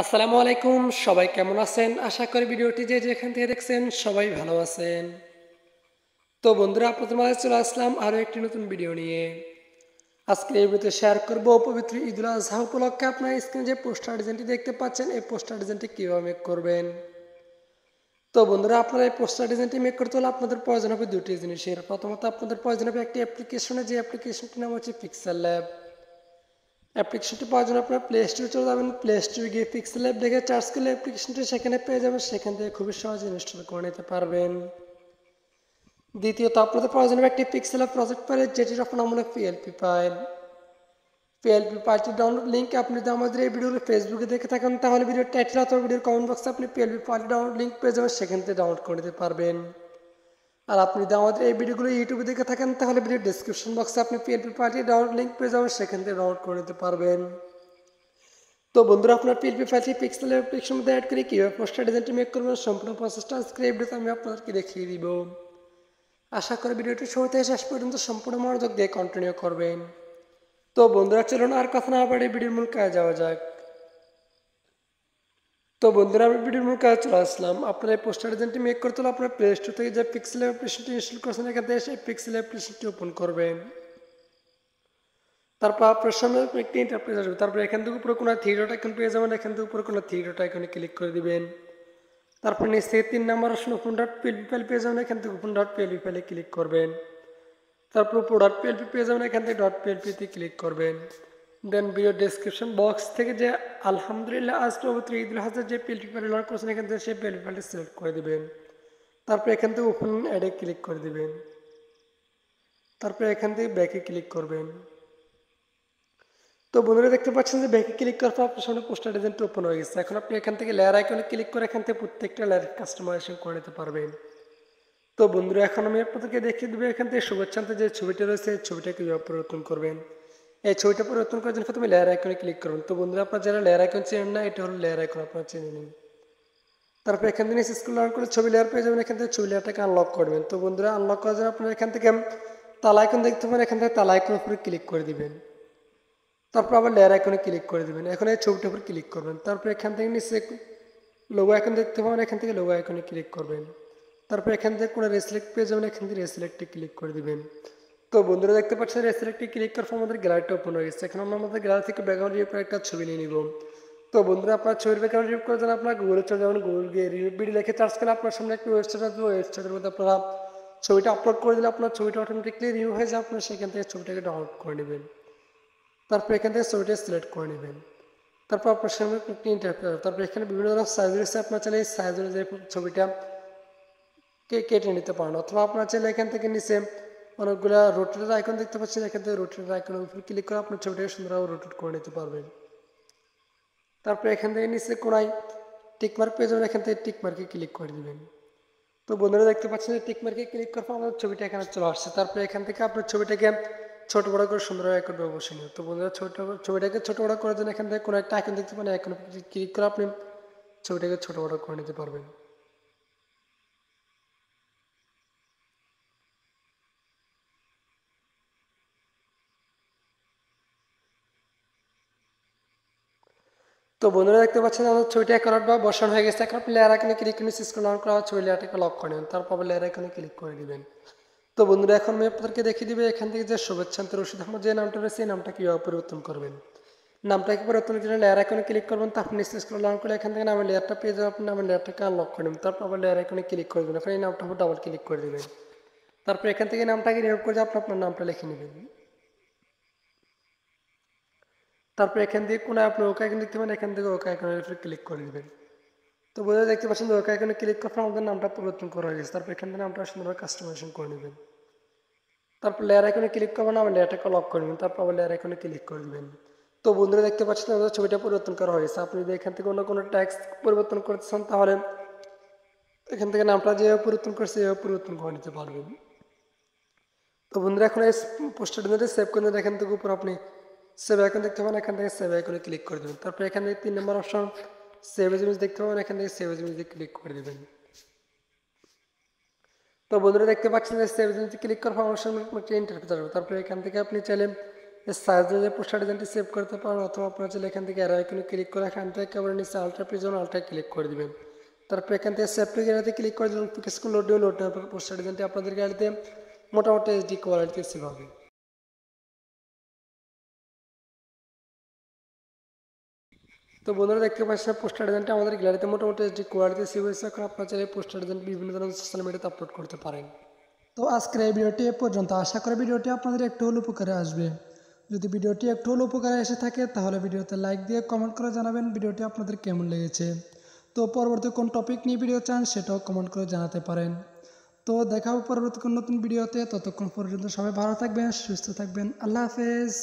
আসসালামু আলাইকুম, সবাই কেমন আছেন? আশা করি ভিডিওটি যে যেখান থেকে দেখছেন সবাই ভালো আছেন। তো বন্ধুরা, আপনাদের মাঝে চলে আসলাম আরও একটি নতুন ভিডিও নিয়ে। আজকে এই ভিডিওতে শেয়ার করব পবিত্র ঈদুল আজহা উপলক্ষে আপনার স্ক্রিনে যে পোস্টার ডিজাইনটি দেখতে পাচ্ছেন, এই পোস্টার ডিজাইনটি কীভাবে মেক করবেন। তো বন্ধুরা, আপনারা এই পোস্টার ডিজাইনটি মেক করতে হলে আপনাদের প্রয়োজন হবে দুটি জিনিসের। প্রথমত আপনাদের প্রয়োজন হবে একটি অ্যাপ্লিকেশনে, যে অ্যাপ্লিকেশনটির নাম হচ্ছে পিক্সেল ল্যাব। অ্যাপ্লিকেশনটি পাওয়ার জন্য আপনারা প্লে স্টোরে চলে যাবেন। প্লে স্টোরে গিয়ে পিক্সেল ল্যাব দেখে সার্চ করলে অ্যাপ্লিকেশনটি সেখানে পেয়ে যাবেন, সেখান থেকে খুবই সহজে ইনস্টল করে নিতে পারবেন। দ্বিতীয়ত আপনাদের প্রয়োজন হবে একটি পিক্সেল ল্যাব প্রজেক্ট ফাইল, যেটির আপনার নাম হলো পিএলপি ফাইল। পিএলপি ফাইলটির ডাউনলোড লিঙ্ক আপনি যদি আমাদের এই ভিডিওর ফেসবুকে দেখে থাকেন, তাহলে ভিডিওর টাইটেল অথবা ভিডিওর কমেন্ট বক্সে আপনি পিএলপি ফাইলটি ডাউনলোড লিঙ্ক পেয়ে যাবেন, সেখান থেকে ডাউনলোড করে নিতে পারবেন। আর আপনি যদি আমাদের এই ভিডিওগুলো ইউটিউবে দেখে থাকেন, তাহলে ভিডিওর ডিসক্রিপশন বক্সে আপনি পিএলপি ফাইলটি ডাউনলোড লিঙ্ক পেয়ে যাবেন, সেখান থেকে ডাউনলোড করে নিতে পারবেন। তো বন্ধুরা, আপনার পিএলপি ফাইলটি পিক্সেল অ্যাপ্লিকেশনের মধ্যে অ্যাড করে কীভাবে পোস্টার ডিজাইনটি মেক করবেন, সম্পূর্ণ প্রসেসটা আজকের এই ভিডিওতে আমি আপনাদেরকে দেখিয়ে দিব। আশা করি ভিডিওটি শুরু থেকে শেষ পর্যন্ত সম্পূর্ণ মনোযোগ দিয়ে কন্টিনিউ করবেন। তো বন্ধুরা, চলুন আর কথা না বাড়িয়ে ভিডিওর মূল কাজে যাওয়া যাক। তো বন্ধুরা, আমি ভিডিওর মূল কাজে চলে আসলাম। আপনার এই পোস্টার ডিজাইনটি মেক করতে হলে আপনার প্লে স্টোর থেকে যে পিক্সেল অ্যাপ্লিকেশনটি ইনস্টল করছেন, এখান থেকে সেই পিক্সেল অ্যাপ্লিকেশনটি ওপেন করবেন। তারপর আপনার সামনে একটি ইন্টারপ্রেস আসবে। তারপর এখান থেকে উপরে কোনো থ্রি ডট আইকন পেয়ে যাবেন, এখান থেকে উপরে কোনো থ্রি ডট আইকনে ক্লিক করে দিবেন। তারপর নিচে 3 নম্বর option open dot PLP file পেয়ে যাবেন, এখান থেকে ওপেন ডট পিএলপি ফাইলে ক্লিক করবেন। তারপর উপর ডট পিএলপি পেয়ে যাবেন, এখান থেকে ডট পিএলপিতে ক্লিক করবেন। দেন ভিডিও ডেসক্রিপশন বক্স থেকে যে আলহামদুলিল্লাহ আজ পবিত্র ঈদুল আজহার যে পিএলপি ফাইল লোড করছেন, এখান থেকে সেই পিএলপি ফাইলটি সিলেক্ট করে দিবেন। তারপর এখান থেকে ওপেন অ্যাডে ক্লিক করে দিবেন। তারপর এখান থেকে ব্যাকে ক্লিক করবেন। তো বন্ধুরা, দেখতে পাচ্ছেন যে ব্যাকে ক্লিক করার পর আপনার সামনে পোস্টার ডিজাইনটি ওপেন হয়ে গেছে। এখন আপনি এখান থেকে লেয়ার আইকনে ক্লিক করে এখান থেকে প্রত্যেকটা লেয়ার কাস্টমাইজেশন করে নিতে পারবেন। তো বন্ধুরা, এখন আমি আপনাদেরকে দেখিয়ে দেবো এখান থেকে শুভেচ্ছান্তে যে ছবিটা রয়েছে, এই ছবিটা কীভাবে পরিবর্তন করবেন। এই ছবিটা পরিবর্তন করার জন্য প্রথমে লেয়ার আইকনে ক্লিক করুন। তো বন্ধুরা, আপনার যারা লেয়ার আইকন চেনেন না, এটা হলো লেয়ার আইকন, আপনারা চিনে নিন। তারপর এখান থেকে স্ক্রল ডাউন করে ছবি লেয়ার পেয়ে যাবেন, এখান থেকে ছবি লেয়ারটাকে আনলক করবেন। তো বন্ধুরা, আনলক করার জন্য আপনারা এখান থেকে তালা আইকন দেখতে পাবেন, এখান থেকে তালা আইকনের উপরে ক্লিক করে দিবেন। তারপর আবার লেয়ার আইকনে ক্লিক করে দেবেন। এখন এই ছবিটার উপর ক্লিক করবেন। তারপর এখান থেকে নিচে লোগো আইকন দেখতে পাবেন, এখান থেকে লোগো আইকনে ক্লিক করবেন। তারপর এখান থেকে কোনো রেসিলেক্ট পেয়ে যাবেন, এখান থেকে রেসিলেক্টে ক্লিক করে দিবেন। তো বন্ধুরা, দেখতে পাচ্ছেন রেসিলেক্টে ক্লিক করার পর আমাদের গ্যালারিটা ওপেন হয়ে গেছে। এখন আমরা আমাদের গ্যালারি থেকে ব্যাকগ্রাউন্ড রিমুভ করে একটা ছবি নিয়ে নিব। তো বন্ধুরা, আপনার ছবির ব্যাকগ্রাউন্ড রিমুভ করার জন্য আপনার গুগলে চলে যাবেন। গুগল গিয়ে রিমুভ ভিডিও লিখে সার্চ করলে আপনার সামনে একটা ওয়েবসাইট আসবে। ওয়েবসাইটের মধ্যে আপনারা ছবিটা আপলোড করে দিলে আপনার ছবিটা অটোমেটিকলি রিমুভ হয়ে যায়। আপনার সেখান থেকে ছবিটাকে ডাউনলোড করে নেবেন। তারপর এখান থেকে ছবিটা সিলেক্ট করে নেবেন। তারপর আপনার সামনে একটি ইন্টারফেস, তারপর এখানে বিভিন্ন ধরনের সাইজ রয়েছে। আপনার চাইলে এই সাইজ অনুযায়ী ছবিটা কেটে নিতে পারেন, অথবা আপনার চাইলে এখান থেকে নিচে অনেকগুলো রোটেটের আইকন দেখতে পাচ্ছেন, এখান থেকে রোটেটের আইকনের উপর ক্লিক করে আপনার ছবিটাকে সুন্দরভাবে রোটেট করে নিতে পারবেন। তারপর এখান থেকে নিচে কোনায় টিকমার্ক পেয়ে যাবেন, এখান থেকে টিকমার্কে ক্লিক করে দেবেন। তো বন্ধুরা, দেখতে পাচ্ছেন যে টিকমার্কে ক্লিক করার পর আমাদের ছবিটা এখানে চলে আসছে। তারপরে এখান থেকে আপনার ছবিটাকে ছোট বড় করে সুন্দরভাবে করবে অবশ্যই। তো বন্ধুরা, ছবিটাকে ছোট বড় করার জন্য এখান থেকে কোনো একটা আইকন দেখতে পারেন, আইকন ক্লিক করে আপনি ছবিটাকে ছোট বড় করে নিতে পারবেন। তো বন্ধুরা, দেখতে পাচ্ছেন আমাদের ছবিটা কালার বা বসানো হয়ে গেছে। এখন আপনি লেয়ার আইকনে ক্লিক করে স্ক্রল ডাউন করা ছবি লেয়ারটাকে লক করে নেবেন। তারপর লেয়ার আইকনে ক্লিক করে দিবেন। তো বন্ধুরা, এখন আমি আপনাদেরকে দেখিয়ে দিবে এখান থেকে যে শুভেচ্ছান্ত রশিদ আহমদ যে নামটা রয়েছে, এই নামটা কীভাবে পরিবর্তন করবেন। নামটাকে পরিবর্তনের জন্য লেয়ার আইকনে ক্লিক করবেন। তারপর নিচে স্ক্রল ডাউন করে এখান থেকে নামের লেয়ারটা পেয়ে যাবেন। আপনি নামের লেয়ারটাকে আনলক করে নেবেন। তারপর আবার লেয়ার আইকনে ক্লিক করে দেবেন। এখন এই নামটা ডাবল ক্লিক করে দেবেন। তারপর এখান থেকে নামটাকে রিমুভ করে আপনি আপনার নামটা লিখে নেবেন। তারপর এখান থেকে কোনো আপনি ওকে আইকন দেখতে পাবেন, এখান থেকে ওকে আইকনের উপরে ক্লিক করে দেবেন। তো বোঝা দেখতে পাচ্ছেন ওকে আইকনে ক্লিক করার পর আমাদের নামটা পরিবর্তন করা হয়ে গেছে। তারপর এখান থেকে নামটা সুন্দরভাবে কাস্টমাইজেশন করে নেবেন। তারপর লেয়ার আইকনে ক্লিক করবেন, আমার লেয়ারটাকে লক করে নেবেন। তারপর আবার লেয়ার আইকনে ক্লিক করে দেবেন। তো বন্ধুরা, দেখতে পাচ্ছেন আমাদের ছবিটা পরিবর্তন করা হয়েছে। আপনি যদি এখান থেকে অন্য কোনো ট্যাক্স পরিবর্তন করতে চান, তাহলে এখান থেকে নামটা যেভাবে পরিবর্তন করছে এভাবে পরিবর্তন করে নিতে পারবেন। তো বন্ধুরা, এখন এই পোস্টারটা সেভ করে দেন। এখান থেকে উপর আপনি সেভ আইকন দেখতে পাবেন, এখান থেকে সেভ আইকনে ক্লিক করে দেবেন। তারপর এখান থেকে 3 নম্বর অপশন সেভ এজ ইমেজ দেখতে পাবেন, এখান থেকে সেভ এজ ইমেজে ক্লিক করে দেবেন। তো বন্ধুরা, দেখতে পাচ্ছেন যে সেভ এজ ইমেজে ক্লিক করার পর আমার সামনে একটা ইন্টারফেস আসবে। তারপরে এখান থেকে আপনি চাইলে এর সাইজে যে পোস্টার ডিজাইনটি সেভ করতে পারেন, অথবা আপনারা চাইলে এখান থেকে অ্যারো আইকনে ক্লিক করে এখান থেকে একেবারে নিচে আলট্রা প্রিজন আলট্রা ক্লিক করে দিবেন। তারপর এখান থেকে সেভ টু গ্যালারিতে ক্লিক করে দিলেন, কিছুক্ষণ লোড নেওয়ার পর পোস্টার ডিজাইনটি আপনাদের গ্যালারিতে মোটামুটি এইচডি কোয়ালিটিতে সেভ হবে। তো বন্ধুরা দেখতে পাচ্ছেন পোস্টার ডিজাইনটা আমাদের গ্যালারিতে মোটামুটি এইচডি কোয়ালিটিতে সেভ হয়েছে। এখন আপনারা চাইলে পোস্টার ডিজাইন বিভিন্ন ধরনের সোশ্যাল মিডিয়াতে আপলোড করতে পারেন। তো আজকের এই ভিডিওটি এ পর্যন্ত। আশা করি ভিডিওটি আপনাদের একটু হলেও উপকারে আসবে। যদি ভিডিওটি একটু হলেও উপকারে এসে থাকে তাহলে ভিডিওতে লাইক দিয়ে কমেন্ট করে জানাবেন ভিডিওটি আপনাদের কেমন লেগেছে। তো পরবর্তী কোন টপিক নিয়ে ভিডিও চান সেটাও কমেন্ট করে জানাতে পারেন। তো দেখা হবে পরবর্তী কোন নতুন ভিডিওতে। ততক্ষণ পর্যন্ত সবাই ভালো থাকবেন, সুস্থ থাকবেন। আল্লাহ হাফেজ।